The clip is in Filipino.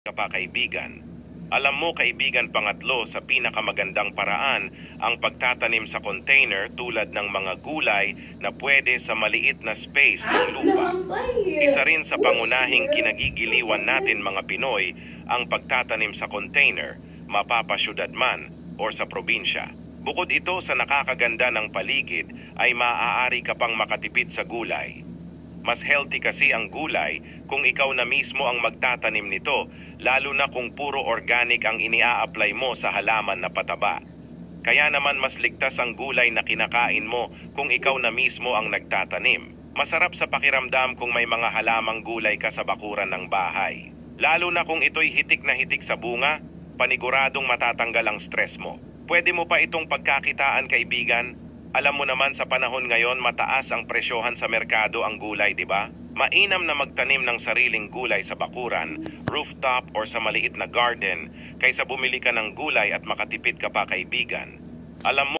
ka pa kaibigan. Alam mo kaibigan, pangatlo sa pinakamagandang paraan ang pagtatanim sa container tulad ng mga gulay na pwede sa maliit na space ng lupa. Isa rin sa pangunahing kinagigiliwan natin mga Pinoy ang pagtatanim sa container, mapapasyudad man o sa probinsya. Bukod ito sa nakakaganda ng paligid ay maaari ka pang makatipid sa gulay. Mas healthy kasi ang gulay kung ikaw na mismo ang magtatanim nito, lalo na kung puro organic ang inia-apply mo sa halaman na pataba. Kaya naman mas ligtas ang gulay na kinakain mo kung ikaw na mismo ang nagtatanim. Masarap sa pakiramdam kung may mga halamang gulay ka sa bakuran ng bahay. Lalo na kung ito'y hitik na hitik sa bunga, paniguradong matatanggal ang stress mo. Pwede mo pa itong pagkakitaan kaibigan. Alam mo naman sa panahon ngayon mataas ang presyohan sa merkado ang gulay, di ba? Mainam na magtanim ng sariling gulay sa bakuran, rooftop or sa maliit na garden kaysa bumili ka ng gulay at makatipid ka pa kaibigan. Alam mo